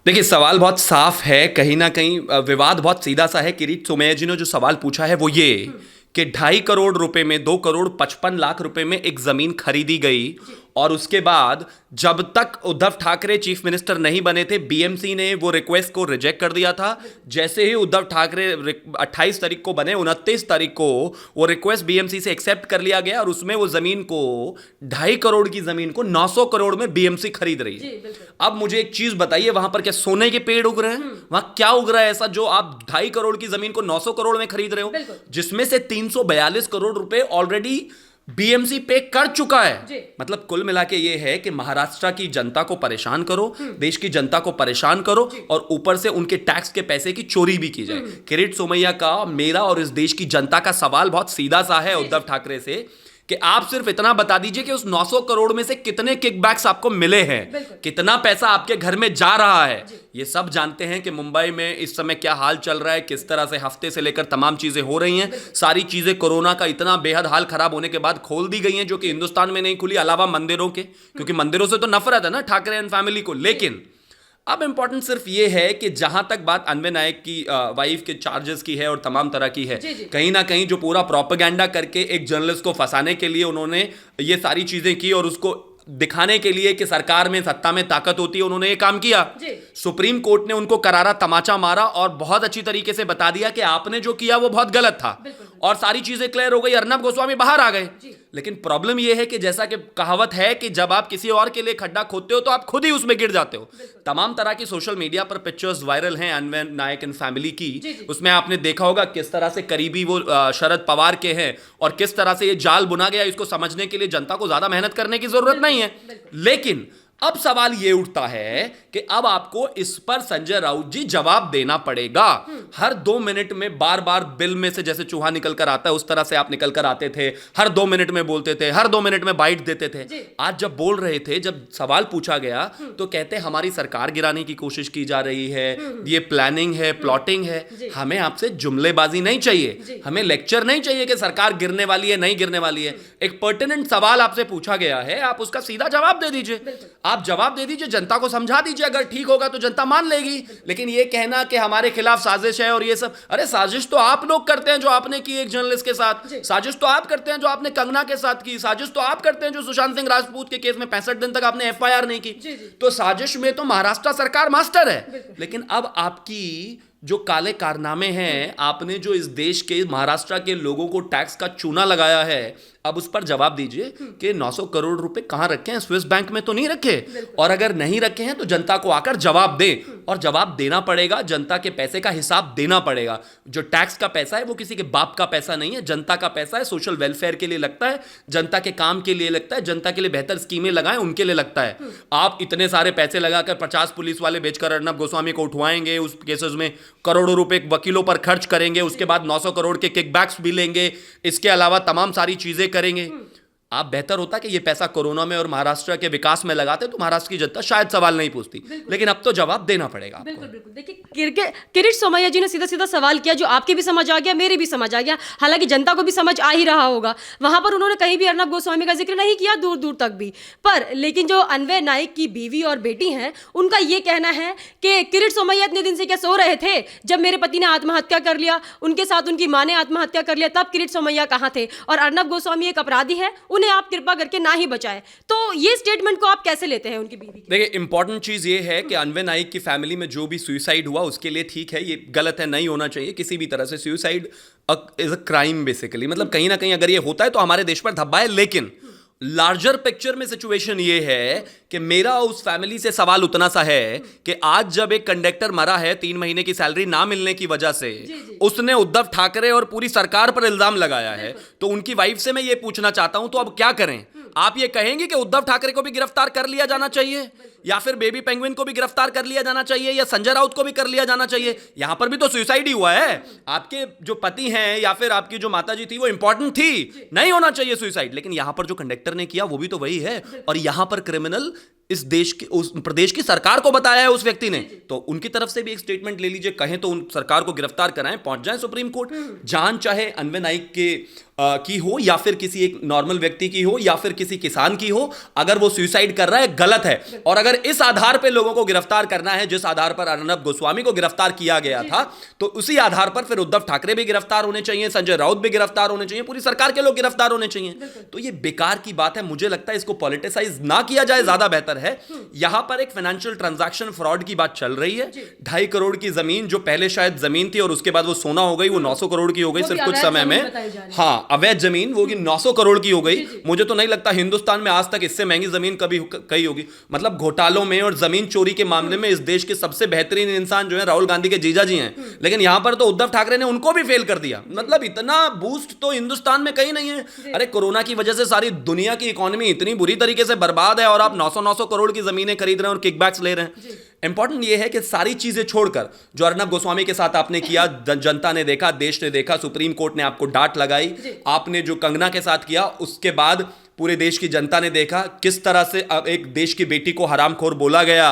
देखिए, सवाल बहुत साफ है। कहीं ना कहीं विवाद बहुत सीधा सा है। किरीट सोमैया जी ने जो सवाल पूछा है वो ये कि 2.5 करोड़ रुपए में 2 करोड़ 55 लाख रुपए में एक जमीन खरीदी गई, और उसके बाद जब तक उद्धव ठाकरे चीफ मिनिस्टर नहीं बने थे बीएमसी ने वो रिक्वेस्ट को रिजेक्ट कर दिया था। जैसे ही उद्धव ठाकरे 28 तारीख को बने, 29 तारीख को वो रिक्वेस्ट बीएमसी से एक्सेप्ट कर लिया गया, और उसमें वो जमीन को 2.5 करोड़ की जमीन को 900 करोड़ में बीएमसी खरीद रही है। अब मुझे एक चीज बताइए, वहां पर क्या सोने के पेड़ उग रहे हैं? वहां क्या उग रहा है ऐसा जो आप 2.5 करोड़ की जमीन को 900 करोड़ में खरीद रहे हो, जिसमें से 342 करोड़ रुपए ऑलरेडी बीएमसी पे कर चुका है। मतलब कुल मिला के ये है कि महाराष्ट्र की जनता को परेशान करो, देश की जनता को परेशान करो, और ऊपर से उनके टैक्स के पैसे की चोरी भी की जाए। किरीट सोमैया का, मेरा और इस देश की जनता का सवाल बहुत सीधा सा है उद्धव ठाकरे से कि आप सिर्फ इतना बता दीजिए कि उस 900 करोड़ में से कितने किकबैक्स आपको मिले हैं, कितना पैसा आपके घर में जा रहा है। ये सब जानते हैं कि मुंबई में इस समय क्या हाल चल रहा है, किस तरह से हफ्ते से लेकर तमाम चीजें हो रही हैं। सारी चीजें कोरोना का इतना बेहद हाल खराब होने के बाद खोल दी गई हैं, जो कि हिंदुस्तान में नहीं खुली, अलावा मंदिरों के, क्योंकि मंदिरों से तो नफरत है ना ठाकरे एंड फैमिली को। लेकिन अब इंपॉर्टेंट सिर्फ ये है कि जहां तक बात अन्वय नायक की वाइफ के चार्जेस की है और तमाम तरह की है, कहीं ना कहीं जो पूरा प्रोपेगेंडा करके एक जर्नलिस्ट को फंसाने के लिए उन्होंने ये सारी चीजें की, और उसको दिखाने के लिए कि सरकार में, सत्ता में ताकत होती है, उन्होंने ये काम किया। सुप्रीम कोर्ट ने उनको करारा तमाचा मारा और बहुत अच्छी तरीके से बता दिया कि आपने जो किया वो बहुत गलत था, और सारी चीजें क्लियर हो गई। अर्नब गोस्वामी बाहर आ गए। लेकिन प्रॉब्लम यह है कि जैसा कि कहावत है कि जब आप किसी और के लिए खड्डा खोदते हो तो आप खुद ही उसमें गिर जाते हो। तमाम तरह की सोशल मीडिया पर पिक्चर्स वायरल हैं अन्वय नायक एंड फैमिली की। उसमें आपने देखा होगा किस तरह से करीबी वो शरद पवार के हैं, और किस तरह से ये जाल बुना गया। इसको समझने के लिए जनता को ज्यादा मेहनत करने की जरूरत नहीं है। लेकिन अब सवाल यह उठता है कि अब आपको इस पर संजय राउत जी जवाब देना पड़ेगा। हर 2 मिनट में बार बार बिल में से जैसे चूहा निकल कर आता है, उस तरह से आप निकल कर आते थे। हर 2 मिनट में बोलते थे, हर 2 मिनट में बाइट देते थे। आज जब बोल रहे थे, जब सवाल पूछा गया, तो कहते हमारी सरकार गिराने की कोशिश की जा रही है, ये प्लानिंग है, प्लॉटिंग है। हमें आपसे जुमलेबाजी नहीं चाहिए, हमें लेक्चर नहीं चाहिए कि सरकार गिरने वाली है, नहीं गिरने वाली है। एक पर्टिनेंट सवाल आपसे पूछा गया है, आप उसका सीधा जवाब दे दीजिए। आप जवाब दे दीजिए, जनता को समझा दीजिए। अगर ठीक होगा तो जनता मान लेगी। लेकिन ये कहना कि हमारे खिलाफ साजिश है और ये सब, अरे साजिश तो आप लोग करते हैं जो आपने की एक जर्नलिस्ट के साथ, साजिश तो आप करते हैं जो आपने कंगना के साथ की, साजिश तो आप करते हैं जो सुशांत सिंह राजपूत के केस में 65 दिन तक आपने एफआईआर नहीं की। तो साजिश में तो महाराष्ट्र सरकार मास्टर है। लेकिन अब आपकी जो काले कारनामे हैं, आपने जो इस देश के, महाराष्ट्र के लोगों को टैक्स का चूना लगाया है, अब उस पर जवाब दीजिए कि 900 करोड़ रुपए कहां रखे हैं? स्विस बैंक में तो नहीं रखे, और अगर नहीं रखे हैं तो जनता को आकर जवाब दे, और जवाब देना पड़ेगा। जनता के पैसे का हिसाब देना पड़ेगा। जो टैक्स का पैसा है वो किसी के बाप का पैसा नहीं है, जनता का पैसा है। सोशल वेलफेयर के लिए लगता है, जनता के काम के लिए लगता है, जनता के लिए बेहतर स्कीमें लगाएं उनके लिए लगता है। आप इतने सारे पैसे लगाकर 50 पुलिस वाले बेचकर अर्नब गोस्वामी को उठवाएंगे, उस केसेस में करोड़ों रुपए वकीलों पर खर्च करेंगे, उसके बाद 900 करोड़ के किकबैक्स भी लेंगे, इसके अलावा तमाम सारी चीजें करेंगे। आप बेहतर होता कि ये पैसा कोरोना में और महाराष्ट्र के विकास में लगाते तो महाराष्ट्र की जनता शायद सवाल नहीं पूछती। लेकिन अब तो जवाब देना पड़ेगा आपको। बिल्कुल बिल्कुल। देखिए, किरीट सोमैया जी ने सीधा सीधा सवाल किया जो आपके भी समझ आ गया, मेरे भी समझ आ गया, हालांकि जनता को भी समझ आ ही रहा होगा। वहां पर उन्होंने कहीं भी अर्नब गोस्वामी का जिक्र नहीं किया, दूर दूर तक भी। पर लेकिन जो अन्वय नायक की बीवी और बेटी हैं, उनका ये कहना है कि किरीट सोमैया इतने दिन से क्या सो रहे थे? जब मेरे पति ने आत्महत्या कर लिया, उनके साथ उनकी मां ने आत्महत्या कर लिया, तब किरीट सोमैया कहाँ थे? और अर्नब गोस्वामी एक अपराधी है, उन्हें आप कृपा करके ना ही बचाए। तो ये स्टेटमेंट को आप कैसे लेते हैं उनकी बीवी की? देखिए, इंपॉर्टेंट चीज ये है कि अन्वय नायक की फैमिली में जो भी सुसाइड हुआ उसके लिए ठीक है, ये गलत है, नहीं होना चाहिए किसी भी तरह से। Suicide is a crime basically. मतलब कहीं ना कहीं अगर ये होता है तो हमारे देश पर धब्बा है। लेकिन लार्जर पिक्चर में सिचुएशन ये है कि मेरा उस फैमिली से सवाल उतना सा है कि आज जब एक कंडक्टर मरा है 3 महीने की सैलरी ना मिलने की वजह से, उसने उद्धव ठाकरे और पूरी सरकार पर इल्जाम लगाया है, तो उनकी वाइफ से मैं ये पूछना चाहता हूं, तो अब क्या करें? आप ये कहेंगे कि उद्धव ठाकरे को भी गिरफ्तार कर लिया जाना चाहिए, या फिर बेबी पेंगुइन को भी गिरफ्तार कर लिया जाना चाहिए, या संजय राउत को भी कर लिया जाना चाहिए? यहां पर भी तो सुसाइड ही हुआ है। आपके जो पति हैं या फिर आपकी जो माताजी थी वो इंपॉर्टेंट थी, नहीं होना चाहिए सुसाइड। लेकिन यहां पर जो कंडक्टर ने किया वो भी तो वही है, और यहां पर क्रिमिनल इस देश की, उस प्रदेश की सरकार को बताया है उस व्यक्ति ने। तो उनकी तरफ से भी एक स्टेटमेंट ले लीजिए, कहें तो उन सरकार को गिरफ्तार कराएं, पहुंच जाएं सुप्रीम कोर्ट। जान चाहे अन्वय नायक के की हो, या फिर किसी एक नॉर्मल व्यक्ति की हो, या फिर किसी किसान की हो, अगर वो सुसाइड कर रहा है गलत है। और अगर अगर इस आधार पे लोगों को गिरफ्तार करना है जिस आधार पर अर्नब गोस्वामी को गिरफ्तार किया गया था, तो उसी आधार पर फिर उद्धव ठाकरे भी गिरफ्तार होने चाहिए, संजय राउत भी गिरफ्तार होने चाहिए, पूरी सरकार के लोग गिरफ्तार होने चाहिए। तो ये बेकार की बात है। मुझे लगता है इसको पॉलिटिसाइज ना किया जाए, ज्यादा बेहतर है। यहां पर एक फाइनेंशियल ट्रांजैक्शन फ्रॉड की बात चल रही है। 2.5 करोड़ की जमीन, जो पहले शायद जमीन थी और उसके बाद वो सोना हो गई, वो 900 करोड़ की हो गई सिर्फ कुछ समय में। हाँ, अवैध जमीन वो 900 करोड़ की हो गई। मुझे तो नहीं लगता हिंदुस्तान में आज तक इससे महंगी जमीन कभी कही होगी। मतलब घोटालों में और जमीन चोरी के मामले में इस देश के सबसे बेहतरीन इंसान जो है राहुल गांधी के जीजा जी हैं, लेकिन यहां पर तो उद्धव ठाकरे ने उनको भी फेल कर दिया। मतलब इतना बूस्ट तो हिंदुस्तान में कहीं नहीं है। अरे कोरोना की वजह से सारी दुनिया की इकोनॉमी इतनी बुरी तरीके से बर्बाद है और आप 900 करोड़ की जमीनें खरीद रहे हैं और किकबैक्स ले रहे हैं। इंपॉर्टेंट ये है कि सारी चीजें छोड़कर जो अर्नब गोस्वामी के साथ आपने किया, जनता ने देखा, देश ने देखा, सुप्रीम कोर्ट ने आपको डांट लगाई। आपने जो कंगना के साथ किया उसके बाद पूरे देश की जनता ने देखा किस तरह से एक देश की बेटी को हरामखोर बोला गया।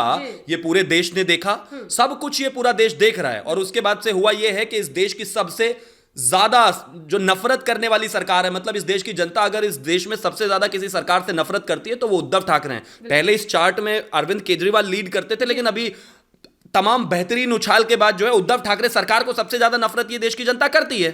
ये पूरे देश ने देखा, सब कुछ ये पूरा देश देख रहा है। और उसके बाद से हुआ ये है कि इस देश की सबसे ज्यादा जो नफरत करने वाली सरकार है, मतलब इस देश की जनता अगर इस देश में सबसे ज्यादा किसी सरकार से नफरत करती है तो वो उद्धव ठाकरे हैं। पहले इस चार्ट में अरविंद केजरीवाल लीड करते थे, लेकिन अभी तमाम बेहतरीन उछाल के बाद जो है उद्धव ठाकरे सरकार को सबसे ज्यादा नफरत ये देश की जनता करती है।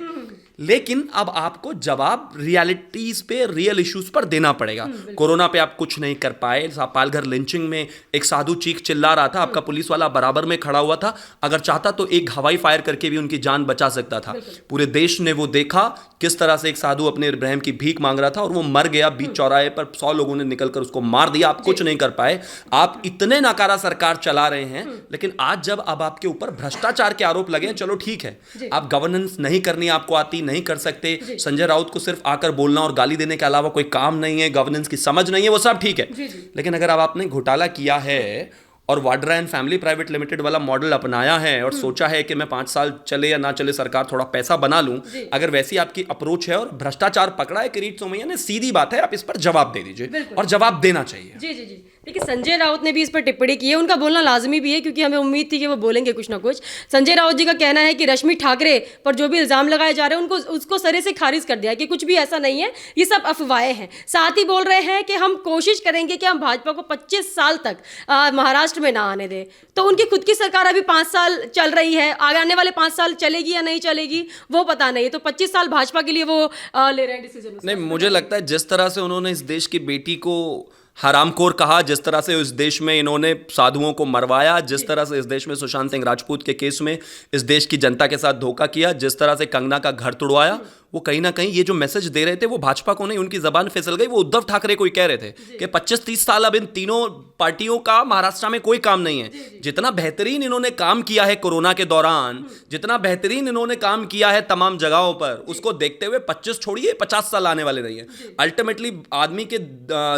लेकिन अब आपको जवाब रियलिटीज पे, रियल इश्यूज पर देना पड़ेगा। कोरोना पे आप कुछ नहीं कर पाए। पालघर लिंचिंग में एक साधु चीख चिल्ला रहा था, आपका पुलिस वाला बराबर में खड़ा हुआ था, अगर चाहता तो एक हवाई फायर करके भी उनकी जान बचा सकता था। पूरे देश ने वो देखा किस तरह से एक साधु अपने इब्राहिम की भीख मांग रहा था और वो मर गया बीच चौराहे पर। 100 लोगों ने निकलकर उसको मार दिया। आप कुछ नहीं कर पाए। आप इतने नाकारा सरकार चला रहे हैं, लेकिन आज जब अब आपके ऊपर भ्रष्टाचार के आरोप लगे हैं, चलो ठीक है, आप गवर्नेंस नहीं करनी आपको आती, नहीं कर सकते। संजय राउत को सिर्फ आकर बोलना और गाली देने के अलावा कोई काम नहीं है, गवर्नेंस की समझ नहीं है, वो सब ठीक है। लेकिन अगर अब आपने घोटाला किया है और Vadra and family private limited वाला मॉडल अपनाया है और सोचा है कि मैं 5 साल चले या ना चले सरकार थोड़ा पैसा बना लूं, अगर वैसी आपकी अप्रोच है और भ्रष्टाचार पकड़ा है किरीट सोमैया ने, सीधी बात है, आप इस पर जवाब दे दीजिए और जवाब देना चाहिए। जी जी जी। देखिए, संजय राउत ने भी इस पर टिप्पणी की है, उनका बोलना लाजमी भी है क्योंकि हमें उम्मीद थी कि वो बोलेंगे कुछ ना कुछ। संजय राउत जी का कहना है कि रश्मि ठाकरे पर जो भी इल्जाम लगाए जा रहे हैं उनको उसको सरे से खारिज कर दिया कि कुछ भी ऐसा नहीं है, ये सब अफवाहें हैं। साथ ही बोल रहे हैं कि हम कोशिश करेंगे कि हम भाजपा को 25 साल तक महाराष्ट्र में ना आने दें। तो उनकी खुद की सरकार अभी 5 साल चल रही है, आगे आने वाले 5 साल चलेगी या नहीं चलेगी वो पता नहीं। तो 25 साल भाजपा के लिए वो ले रहे हैं डिसीजन। नहीं, मुझे लगता है जिस तरह से उन्होंने इस देश की बेटी को हरामखोर कहा, जिस तरह से इस देश में इन्होंने साधुओं को मरवाया, जिस तरह से इस देश में सुशांत सिंह राजपूत के केस में इस देश की जनता के साथ धोखा किया, जिस तरह से कंगना का घर तुड़वाया, वो कहीं ना कहीं ये जो मैसेज दे रहे थे वो भाजपा को नहीं, उनकी जबान फिसल गई। वो उद्धव ठाकरे को ही कह रहे थे कि 25-30 साल अब इन तीनों पार्टियों का महाराष्ट्र में कोई काम नहीं है। जितना बेहतरीन इन्होंने काम किया है कोरोना के दौरान, जितना बेहतरीन इन्होंने काम किया है तमाम जगहों पर, उसको देखते हुए 25 छोड़िए 50 साल आने वाले नहीं है। अल्टीमेटली आदमी के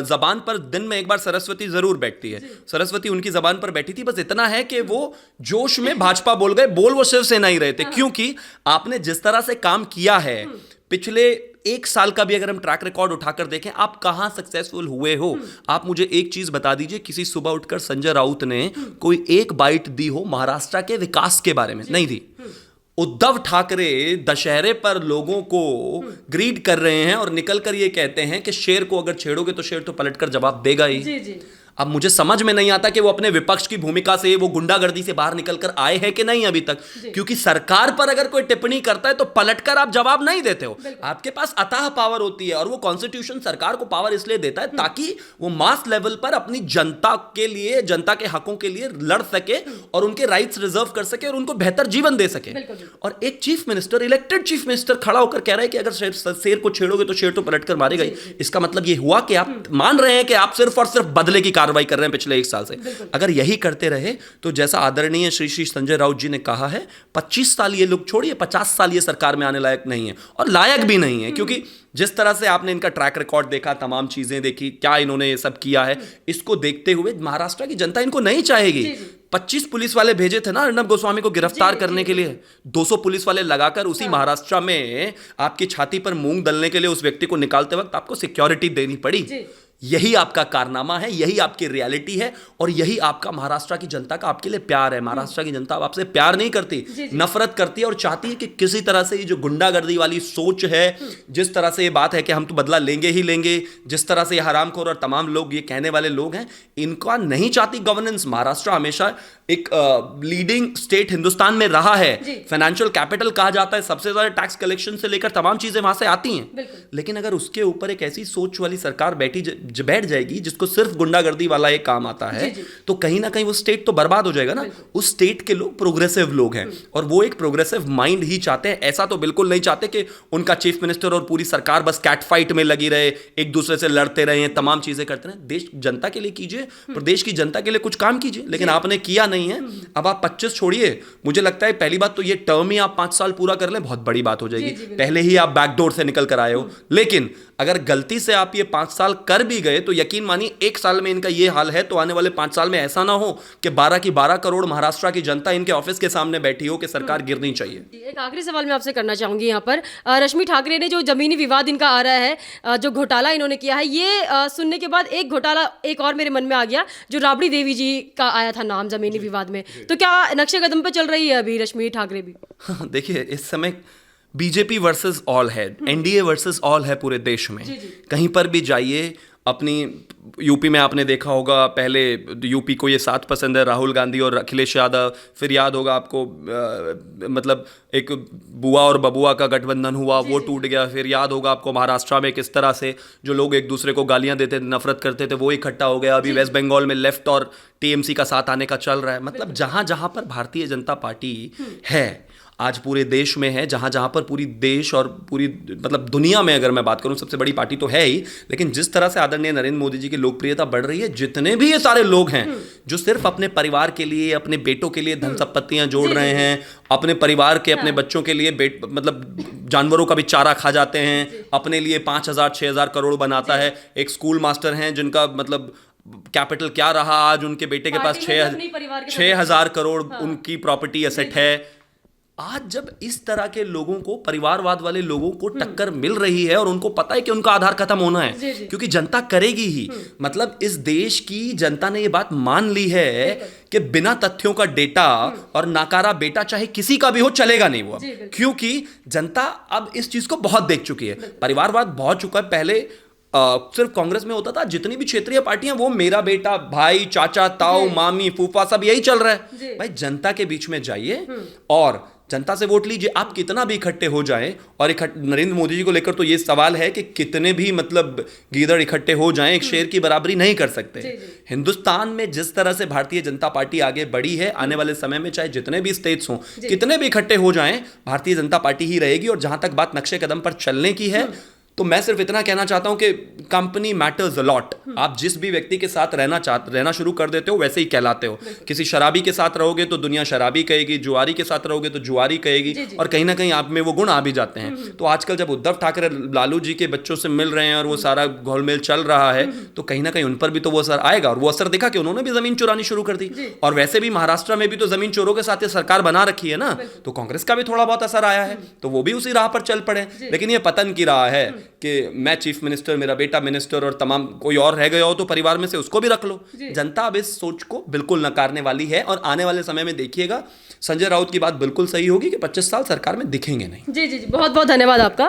जबान पर दिन में एक बार सरस्वती जरूर बैठती है। सरस्वती उनकी जबान पर बैठी थी, बस इतना है कि वो जोश में भाजपा बोल गए। बोल वो शिवसेना ही रहे थे, क्योंकि आपने जिस तरह से काम किया है पिछले 1 साल का भी अगर हम ट्रैक रिकॉर्ड उठाकर देखें, आप कहां सक्सेसफुल हुए हो। आप मुझे एक चीज बता दीजिए, किसी सुबह उठकर संजय राउत ने कोई एक बाइट दी हो महाराष्ट्र के विकास के बारे में? नहीं दी। उद्धव ठाकरे दशहरे पर लोगों को ग्रीट कर रहे हैं और निकलकर ये कहते हैं कि शेर को अगर छेड़ोगे तो शेर तो पलटकर जवाब देगा ही। जी जी। अब मुझे समझ में नहीं आता कि वो अपने विपक्ष की भूमिका से, वो गुंडागर्दी से बाहर निकलकर आए हैं कि नहीं अभी तक, क्योंकि सरकार पर अगर कोई टिप्पणी करता है तो पलटकर आप जवाब नहीं देते हो। आपके पास अथाह पावर होती है और वो कॉन्स्टिट्यूशन सरकार को पावर इसलिए देता है ताकि वो मास लेवल पर अपनी जनता के लिए, जनता के हकों के लिए लड़ सके और उनके राइट्स रिजर्व कर सके और उनको बेहतर जीवन दे सके। और एक chief minister, elected chief minister खड़ा होकर कह रहा है कि अगर शेर को छेड़ोगे तो शेर तो पलटकर मारेगा ही। इसका मतलब ये हुआ कि आप मान रहे हैं कि आप सिर्फ और सिर्फ बदले की कार्रवाई कर रहे हैं पिछले 1 साल से। अगर यही करते रहे तो जैसा आदरणीय श्री श्री संजय राउत जी ने कहा है, 25 साल ये लोग छोड़िए, 50 साल ये सरकार में आने लायक नहीं है और लायक भी नहीं है। क्योंकि जिस तरह से आपने इनका ट्रैक रिकॉर्ड देखा, तमाम चीजें देखी, क्या इन्होंने ये सब किया है, इसको देखते हुए महाराष्ट्र की जनता इनको नहीं चाहेगी। 25 पुलिस वाले भेजे थे ना अर्नब गोस्वामी को गिरफ्तार करने के लिए, 200 पुलिस वाले लगाकर उसी महाराष्ट्र में आपकी छाती पर मूंग दलने के लिए उस व्यक्ति को निकालते वक्त आपको सिक्योरिटी देनी पड़ी। यही आपका कारनामा है, यही आपकी रियलिटी है, और यही आपका महाराष्ट्र की जनता का आपके लिए प्यार है। महाराष्ट्र की जनता अब आपसे प्यार नहीं करती, नफरत करती है और चाहती है कि किसी तरह से ये जो गुंडागर्दी वाली सोच है, जिस तरह से ये बात है कि हम तो बदला लेंगे ही लेंगे, जिस तरह से ये हरामखोर और तमाम लोग ये कहने वाले लोग हैं, इनका नहीं चाहती गवर्नेंस। महाराष्ट्र हमेशा एक लीडिंग स्टेट हिंदुस्तान में रहा है, फाइनेंशियल कैपिटल कहा जाता है, सबसे ज्यादा टैक्स कलेक्शन से लेकर तमाम चीजें वहां से आती हैं। लेकिन अगर उसके ऊपर एक ऐसी सोच वाली सरकार बैठ जाएगी जिसको सिर्फ गुंडागर्दी वाला एक काम आता है, तो कहीं ना कहीं वो स्टेट तो बर्बाद हो जाएगा ना। उस स्टेट के लोग प्रोग्रेसिव लोग हैं और वो एक प्रोग्रेसिव माइंड ही चाहते हैं। ऐसा तो बिल्कुल नहीं चाहते कि उनका चीफ मिनिस्टर और पूरी सरकार बस कैट फाइट में लगी रहे, एक दूसरे से लड़ते रहे, तमाम चीजें करते रहे। देश जनता के लिए कीजिए, प्रदेश की जनता के लिए कुछ काम कीजिए, लेकिन आपने किया नहीं है। अब आप 25 छोड़िए, मुझे लगता है पहली बात तो ये टर्म ही आप 5 साल पूरा कर लें, बहुत बड़ी बात हो जाएगी। पहले ही आप बैकडोर से निकल कर आए हो, लेकिन अगर गलती से आप ये 5 साल कर भी गए तो यकीन मानिए 1 साल में इनका ये हाल है तो आने वाले 5 साल में ऐसा ना हो कि 12 की 12 करोड़ महाराष्ट्र की जनता इनके ऑफिस के सामने बैठी हो कि सरकार गिरनी चाहिए। एक आखिरी सवाल मैं आपसे करना चाहूंगी यहाँ पर। रश्मि ठाकरे ने जो जमीनी विवाद इनका आ रहा है, जो घोटाला इन्होंने किया है, ये सुनने के बाद एक घोटाला एक और मेरे मन में आ गया, जो राबड़ी देवी जी का आया था नाम जमीनी विवाद में। तो क्या नक्शे कदम पे चल रही है अभी रश्मि ठाकरे भी? देखिए, इस समय बीजेपी वर्सेस ऑल है, एनडीए वर्सेस ऑल है पूरे देश में। कहीं पर भी जाइए, अपनी यूपी में आपने देखा होगा, पहले यूपी को ये 7 पसंद है, राहुल गांधी और अखिलेश यादव। फिर याद होगा आपको मतलब एक बुआ और बबुआ का गठबंधन हुआ, वो टूट गया। फिर याद होगा आपको महाराष्ट्र में किस तरह से जो लोग एक दूसरे को गालियां देते थे, नफरत करते थे, वो इकट्ठा हो गया। अभी वेस्ट बंगाल में लेफ्ट और टीएमसी का साथ आने का चल रहा है। मतलब जहां जहां पर भारतीय जनता पार्टी है, आज पूरे देश में है, जहां जहां पर पूरी देश और पूरी मतलब दुनिया में अगर मैं बात करूं, सबसे बड़ी पार्टी तो है ही, लेकिन जिस तरह से आदरणीय नरेंद्र मोदी जी की लोकप्रियता बढ़ रही है, जितने भी ये सारे लोग हैं जो सिर्फ अपने परिवार के लिए, अपने बेटों के लिए धन संपत्तियां जोड़ रहे हैं, अपने परिवार के, अपने बच्चों के लिए मतलब जानवरों का भी चारा खा जाते हैं, अपने लिए 5,000-6,000 करोड़ बनाता है। एक स्कूल मास्टर हैं जिनका मतलब कैपिटल क्या रहा, आज उनके बेटे के पास 6,000 करोड़ उनकी प्रॉपर्टी एसेट है। आज जब इस तरह के लोगों को, परिवारवाद वाले लोगों को टक्कर मिल रही है और उनको पता है कि उनका आधार खत्म होना है, क्योंकि जनता करेगी ही। मतलब इस देश की जनता ने ये बात मान ली है कि बिना तथ्यों का डेटा और नाकारा बेटा चाहे किसी का भी हो, चलेगा नहीं वो, क्योंकि जनता अब इस चीज को बहुत देख चुकी है। परिवारवाद बहुत चुका है। पहले सिर्फ कांग्रेस में होता था, जितनी भी क्षेत्रीय पार्टियां, वो मेरा बेटा, भाई, चाचा, ताऊ, मामी, फूफा, सब यही चल रहा है। भाई जनता के बीच में जाइए और जनता से वोट लीजिए। आप कितना भी इकट्ठे हो जाएं, और नरेंद्र मोदी जी को लेकर तो ये सवाल है कि कितने भी मतलब गीदड़ इकट्ठे हो जाएं, एक शेर की बराबरी नहीं कर सकते। हिंदुस्तान में जिस तरह से भारतीय जनता पार्टी आगे बढ़ी है, आने वाले समय में चाहे जितने भी स्टेट्स हों, कितने भी इकट्ठे हो जाएं, भारतीय जनता पार्टी ही रहेगी। और जहां तक बात नक्शे कदम पर चलने की है, तो मैं सिर्फ इतना कहना चाहता हूं कि कंपनी मैटर्स अ लॉट। आप जिस भी व्यक्ति के साथ रहना शुरू कर देते हो, वैसे ही कहलाते हो। किसी शराबी के साथ रहोगे तो दुनिया शराबी कहेगी, जुआरी के साथ रहोगे तो जुआरी कहेगी, और कहीं ना कहीं आप में वो गुण आ भी जाते हैं। तो आजकल जब उद्धव ठाकरे लालू जी के बच्चों से मिल रहे हैं और वो सारा घोलमेल चल रहा है, तो कहीं ना कहीं उन पर भी तो वो असर आएगा। और वो असर दिखा कि उन्होंने भी जमीन चुरानी शुरू कर दी, और वैसे भी महाराष्ट्र में भी तो जमीन चोरों के साथ सरकार बना रखी है ना, तो कांग्रेस का भी थोड़ा बहुत असर आया है, तो वो भी उसी राह पर चल पड़े। लेकिन ये पतन की राह है कि मैं चीफ मिनिस्टर, मेरा बेटा मिनिस्टर, और तमाम कोई और रह गया हो तो परिवार में से उसको भी रख लो। जनता अब इस सोच को बिल्कुल नकारने वाली है, और आने वाले समय में देखिएगा संजय राउत की बात बिल्कुल सही होगी कि 25 साल सरकार में दिखेंगे नहीं। जी जी जी, बहुत बहुत धन्यवाद आपका।